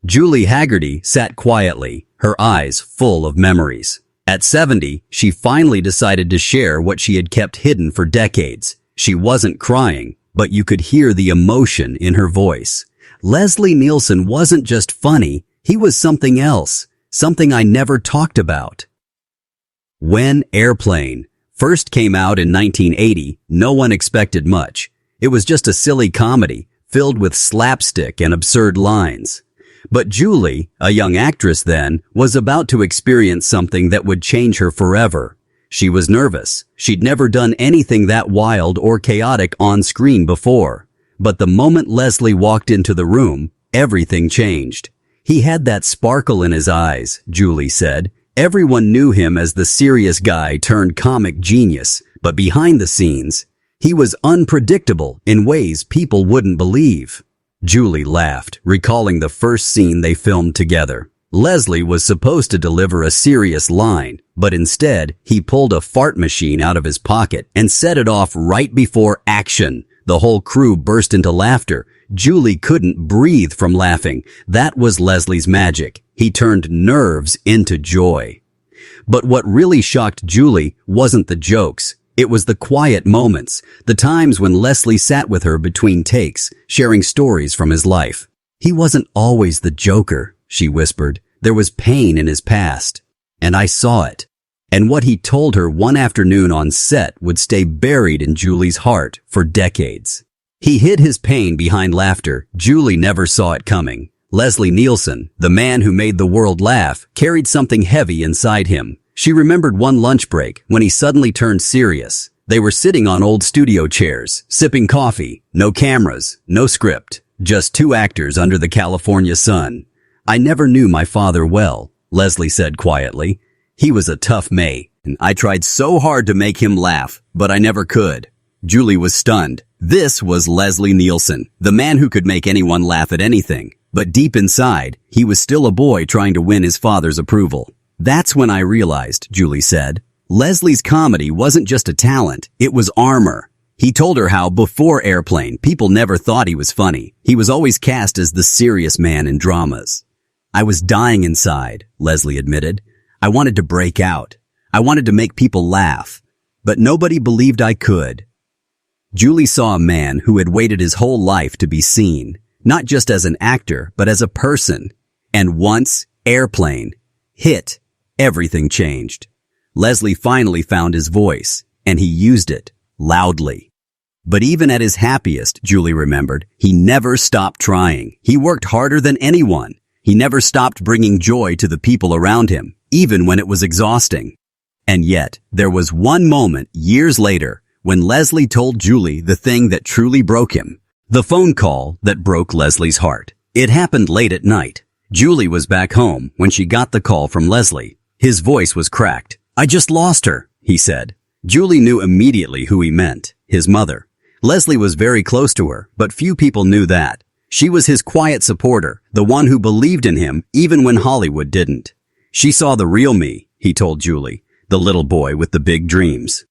Julie Hagerty sat quietly, her eyes full of memories. At 70, she finally decided to share what she had kept hidden for decades. She wasn't crying, but you could hear the emotion in her voice. Leslie Nielsen wasn't just funny, he was something else, something I never talked about. When Airplane first came out in 1980, no one expected much. It was just a silly comedy, filled with slapstick and absurd lines. But Julie, a young actress then, was about to experience something that would change her forever. She was nervous. She'd never done anything that wild or chaotic on screen before. But the moment Leslie walked into the room, everything changed. He had that sparkle in his eyes, Julie said. Everyone knew him as the serious guy turned comic genius, but behind the scenes, he was unpredictable in ways people wouldn't believe. Julie laughed, recalling the first scene they filmed together. Leslie was supposed to deliver a serious line, but instead, he pulled a fart machine out of his pocket and set it off right before action. The whole crew burst into laughter. Julie couldn't breathe from laughing. That was Leslie's magic. He turned nerves into joy. But what really shocked Julie wasn't the jokes. It was the quiet moments, the times when Leslie sat with her between takes, sharing stories from his life. He wasn't always the joker, she whispered. There was pain in his past. And I saw it. And what he told her one afternoon on set would stay buried in Julie's heart for decades. He hid his pain behind laughter. Julie never saw it coming. Leslie Nielsen, the man who made the world laugh, carried something heavy inside him. She remembered one lunch break when he suddenly turned serious. They were sitting on old studio chairs, sipping coffee, no cameras, no script, just two actors under the California sun. I never knew my father well, Leslie said quietly. He was a tough May, and I tried so hard to make him laugh, but I never could. Julie was stunned. This was Leslie Nielsen, the man who could make anyone laugh at anything. But deep inside, he was still a boy trying to win his father's approval. That's when I realized, Julie said. Leslie's comedy wasn't just a talent, it was armor. He told her how before Airplane, people never thought he was funny. He was always cast as the serious man in dramas. I was dying inside, Leslie admitted. I wanted to break out. I wanted to make people laugh. But nobody believed I could. Julie saw a man who had waited his whole life to be seen, not just as an actor, but as a person. And once Airplane hit, everything changed. Leslie finally found his voice, and he used it loudly. But even at his happiest, Julie remembered, he never stopped trying. He worked harder than anyone. He never stopped bringing joy to the people around him, even when it was exhausting. And yet, there was one moment years later when Leslie told Julie the thing that truly broke him. The phone call that broke Leslie's heart. It happened late at night. Julie was back home when she got the call from Leslie. His voice was cracked. I just lost her, he said. Julie knew immediately who he meant, his mother. Leslie was very close to her, but few people knew that. She was his quiet supporter, the one who believed in him even when Hollywood didn't. She saw the real me, he told Julie, the little boy with the big dreams.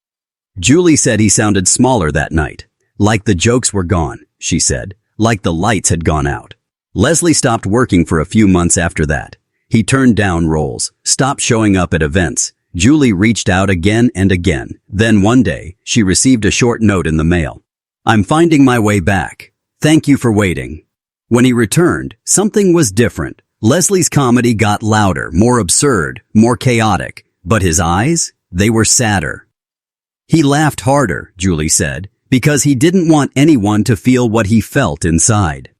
Julie said he sounded smaller that night. Like the jokes were gone, she said, like the lights had gone out. Leslie stopped working for a few months after that. He turned down roles, stopped showing up at events. Julie reached out again and again. Then one day, she received a short note in the mail. I'm finding my way back. Thank you for waiting. When he returned, something was different. Leslie's comedy got louder, more absurd, more chaotic. But his eyes, they were sadder. He laughed harder, Julie said, because he didn't want anyone to feel what he felt inside.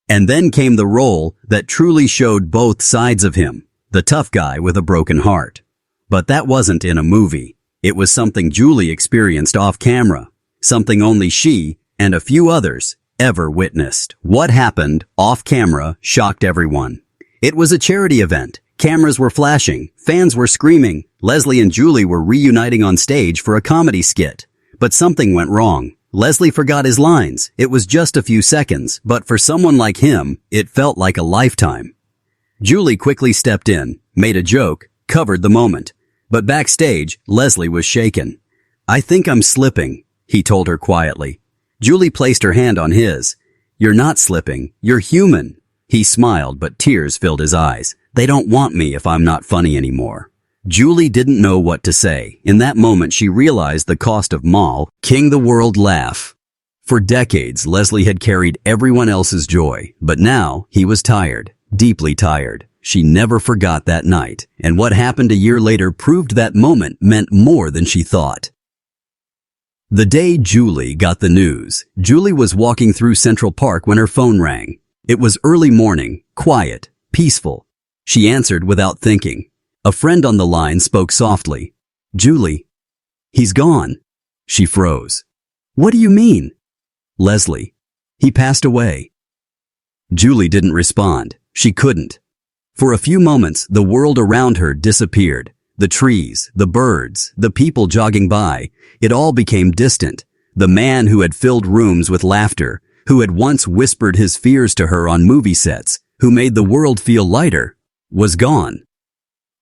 And then came the role that truly showed both sides of him, the tough guy with a broken heart. But that wasn't in a movie. It was something Julie experienced off camera, something only she and a few others ever witnessed. What happened off camera shocked everyone. It was a charity event. Cameras were flashing, fans were screaming. Leslie and Julie were reuniting on stage for a comedy skit. But something went wrong. Leslie forgot his lines. It was just a few seconds, but for someone like him, it felt like a lifetime. Julie quickly stepped in, made a joke, covered the moment. But backstage, Leslie was shaken. I think I'm slipping, he told her quietly. Julie placed her hand on his. You're not slipping. You're human. He smiled, but tears filled his eyes. They don't want me if I'm not funny anymore. Julie didn't know what to say. In that moment, she realized the cost of Mal, King the World laugh. For decades, Leslie had carried everyone else's joy, but now he was tired, deeply tired. She never forgot that night, and what happened a year later proved that moment meant more than she thought. The day Julie got the news, Julie was walking through Central Park when her phone rang. It was early morning, quiet, peaceful. She answered without thinking. A friend on the line spoke softly. "Julie, he's gone." She froze. "What do you mean?" "Leslie, he passed away." Julie didn't respond. She couldn't. For a few moments, the world around her disappeared. The trees, the birds, the people jogging by, it all became distant. The man who had filled rooms with laughter, who had once whispered his fears to her on movie sets, who made the world feel lighter, was gone.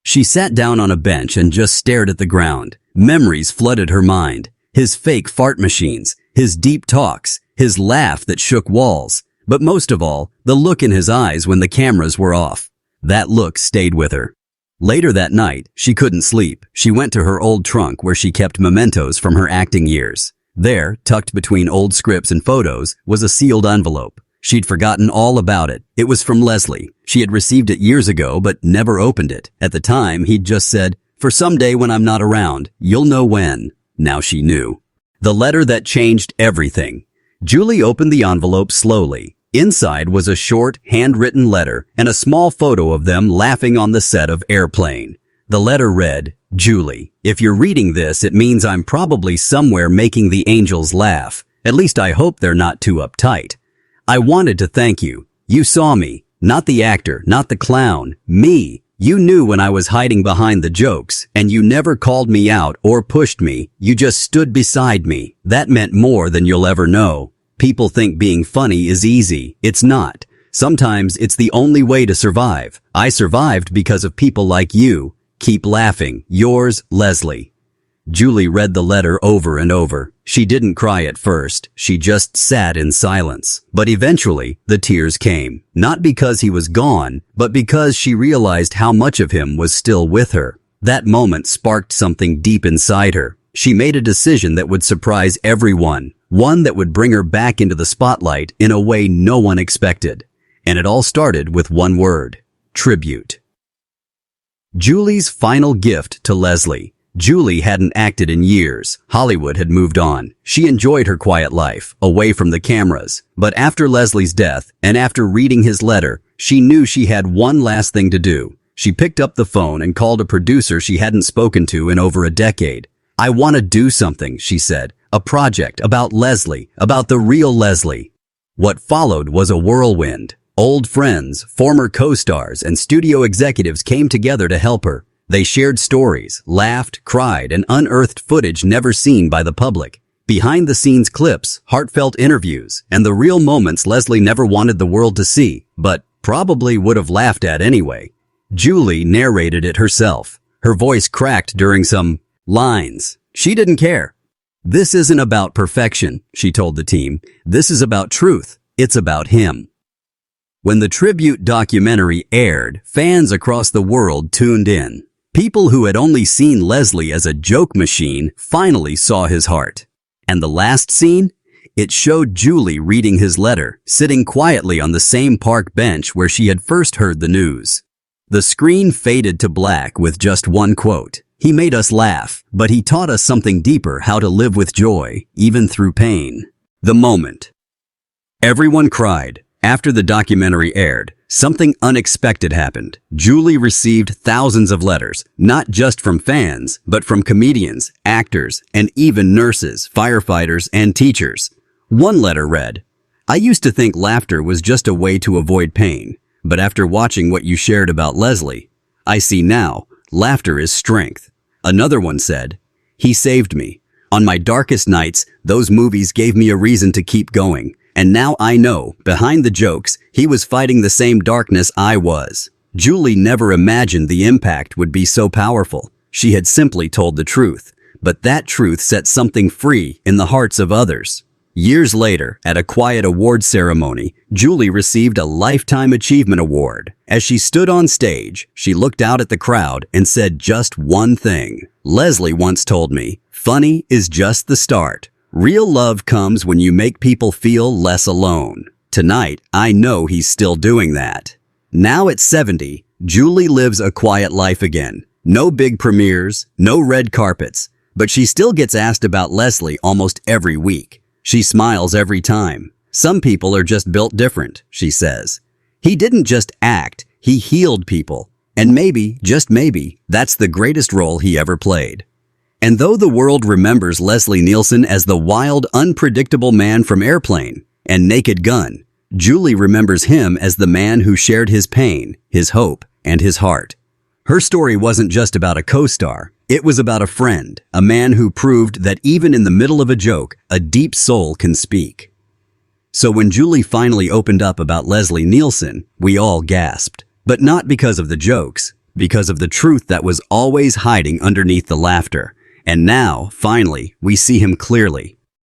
She sat down on a bench and just stared at the ground. Memories flooded her mind. His fake fart machines, his deep talks, his laugh that shook walls. But most of all, the look in his eyes when the cameras were off. That look stayed with her. Later that night, she couldn't sleep. She went to her old trunk where she kept mementos from her acting years. There, tucked between old scripts and photos, was a sealed envelope. She'd forgotten all about it. It was from Leslie. She had received it years ago, but never opened it. At the time, he'd just said, "For someday when I'm not around, you'll know when." Now she knew. The letter that changed everything. Julie opened the envelope slowly. Inside was a short, handwritten letter and a small photo of them laughing on the set of Airplane. The letter read, "Julie, if you're reading this, it means I'm probably somewhere making the angels laugh. At least I hope they're not too uptight. I wanted to thank you. You saw me, not the actor, not the clown, me. You knew when I was hiding behind the jokes, and you never called me out or pushed me. You just stood beside me. That meant more than you'll ever know. People think being funny is easy. It's not. Sometimes it's the only way to survive. I survived because of people like you. Keep laughing. Yours, Leslie." Julie read the letter over and over. She didn't cry at first. She just sat in silence. But eventually, the tears came. Not because he was gone, but because she realized how much of him was still with her. That moment sparked something deep inside her. She made a decision that would surprise everyone. One that would bring her back into the spotlight in a way no one expected. And it all started with one word: tribute. Julie's final gift to Leslie. Julie hadn't acted in years. Hollywood had moved on. She enjoyed her quiet life, away from the cameras. But after Leslie's death, and after reading his letter, she knew she had one last thing to do. She picked up the phone and called a producer she hadn't spoken to in over a decade. "I want to do something," she said. "A project about Leslie, about the real Leslie." What followed was a whirlwind. Old friends, former co-stars, and studio executives came together to help her. They shared stories, laughed, cried, and unearthed footage never seen by the public. Behind-the-scenes clips, heartfelt interviews, and the real moments Leslie never wanted the world to see, but probably would have laughed at anyway. Julie narrated it herself. Her voice cracked during some lines. She didn't care. "This isn't about perfection," she told the team. "This is about truth. It's about him." When the tribute documentary aired, fans across the world tuned in. People who had only seen Leslie as a joke machine finally saw his heart. And the last scene? It showed Julie reading his letter, sitting quietly on the same park bench where she had first heard the news. The screen faded to black with just one quote. "He made us laugh, but he taught us something deeper: how to live with joy, even through pain." The moment. Everyone cried. After the documentary aired, something unexpected happened. Julie received thousands of letters, not just from fans, but from comedians, actors, and even nurses, firefighters, and teachers. One letter read, "I used to think laughter was just a way to avoid pain, but after watching what you shared about Leslie, I see now, laughter is strength." Another one said, "He saved me. On my darkest nights, those movies gave me a reason to keep going. And now I know, behind the jokes, he was fighting the same darkness I was." Julie never imagined the impact would be so powerful. She had simply told the truth, but that truth set something free in the hearts of others. Years later, at a quiet award ceremony, Julie received a Lifetime Achievement Award. As she stood on stage, she looked out at the crowd and said just one thing. Leslie once told me, "Funny is just the start. Real love comes when you make people feel less alone." Tonight, I know he's still doing that. Now at 70, Julie lives a quiet life again. No big premieres, no red carpets, but she still gets asked about Leslie almost every week. She smiles every time. "Some people are just built different," she says. "He didn't just act, he healed people. And maybe, just maybe, that's the greatest role he ever played." And though the world remembers Leslie Nielsen as the wild, unpredictable man from Airplane and Naked Gun, Julie remembers him as the man who shared his pain, his hope, and his heart. Her story wasn't just about a co-star. It was about a friend, a man who proved that even in the middle of a joke, a deep soul can speak. So when Julie finally opened up about Leslie Nielsen, we all gasped. But not because of the jokes, because of the truth that was always hiding underneath the laughter. And now, finally, we see him clearly.